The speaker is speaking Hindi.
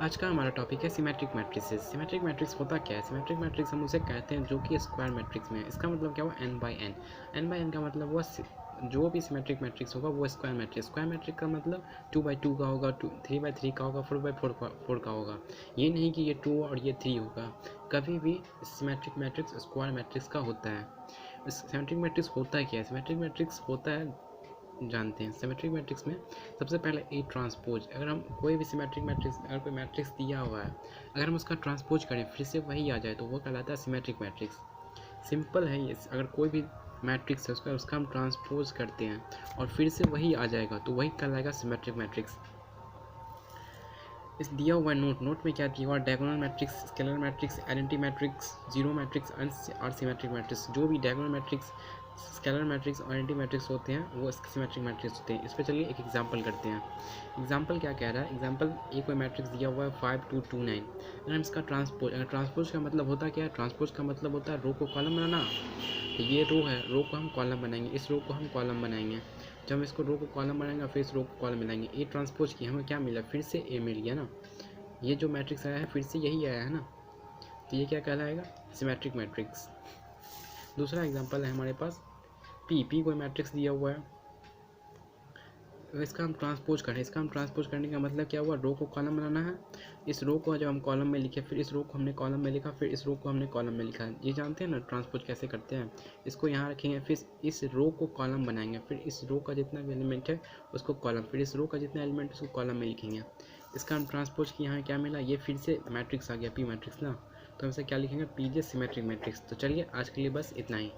आज का हमारा टॉपिक है सिमेट्रिक मैट्रिसेस। सिमेट्रिक मैट्रिक्स होता क्या है? सिमेट्रिक मैट्रिक्स हम उसे कहते हैं जो कि स्क्वायर मैट्रिक्स में है। इसका मतलब क्या हुआ? n by n. n by n का मतलब हुआ जो भी सिमेट्रिक मैट्रिक्स होगा वो स्क्वायर मैट्रिक्स। स्क्वायर मैट्रिक का मतलब 2 बाई 2 का होगा, 3 बाई 3 का होगा, 4 बाई 4 का होगा। ये नहीं कि ये 2 और ये 3 होगा। कभी भी सिमेट्रिक मैट्रिक्स स्क्वायर मैट्रिक्स का होता है। सिमेट्रिक मैट्रिक्स होता है क्या है? सिमेट्रिक मैट्रिक्स होता है, जानते हैं। सिमेट्रिक मैट्रिक्स में सबसे पहले ए ट्रांसपोज। अगर हम कोई भी सिमेट्रिक मैट्रिक्स, अगर कोई मैट्रिक्स दिया हुआ है, अगर हम उसका ट्रांसपोज करें फिर से वही आ जाए तो वो कहलाता है सिमेट्रिक मैट्रिक्स। सिंपल है ये। अगर कोई भी मैट्रिक्स है उसका हम ट्रांसपोज करते हैं और फिर से वही आ जाएगा तो वही कहलाएगा सिमेट्रिक मैट्रिक्स। इस दिया हुआ नोट में क्या दिया हुआ? Diagonal matrix, scalar matrix, identity matrix, zero matrix और सिमेट्रिक मैट्रिक्स। जो भी डायगोनल मैट्रिक्स, स्केलर मैट्रिक्स और आइडेंटिटी मैट्रिक्स होते हैं वो सिमेट्रिक मैट्रिक्स होते हैं। इस पर चलिए एक एग्जांपल करते हैं। एग्जांपल क्या कह रहा है? एग्जांपल एक कोई मैट्रिक्स दिया हुआ है 5 2 2 9। अगर हम इसका ट्रांसपोज, अगर ट्रांसपोज का मतलब होता क्या है? ट्रांसपोज का मतलब होता है रो को कॉलम बनाना। तो ये रो है, रो को हम कॉलम बनाएंगे, इस रो को हम कॉलम बनाएंगे। जब हम इसको रो को कॉलम बनाएंगे फिर इस रो को कॉलम बनाएंगे। ए ट्रांसपोज की हमें क्या मिला? फिर से ए मिल गया ना। ये जो मैट्रिक्स आया है फिर से यही आया है ना, तो ये क्या कहलाएगा? Symmetric matrix. दूसरा एग्जांपल है हमारे पास पी कोई मैट्रिक्स दिया हुआ है, इसका हम ट्रांसपोज करें। इसका हम ट्रांसपोज करने का मतलब क्या हुआ? रो को कॉलम बनाना है। इस रो को जब हम कॉलम में लिखे, फिर इस रो को हमने कॉलम में लिखा, फिर इस रो को हमने कॉलम में लिखा। ये जानते हैं ना ट्रांसपोज कैसे करते हैं? इसको यहाँ रखेंगे, फिर इस रो को कॉलम बनाएंगे, फिर इस रो का जितना भी एलिमेंट है उसको कॉलम, फिर इस रो का जितना एलिमेंट है उसको कॉलम में लिखेंगे। इसका हम ट्रांसपोज की यहाँ क्या मिला? ये फिर से मैट्रिक्स आ गया, पी मैट्रिक्स ना। तो हम इसे क्या लिखेंगे? पी जे सिमेट्रिक मैट्रिक्स। तो चलिए आज के लिए बस इतना ही।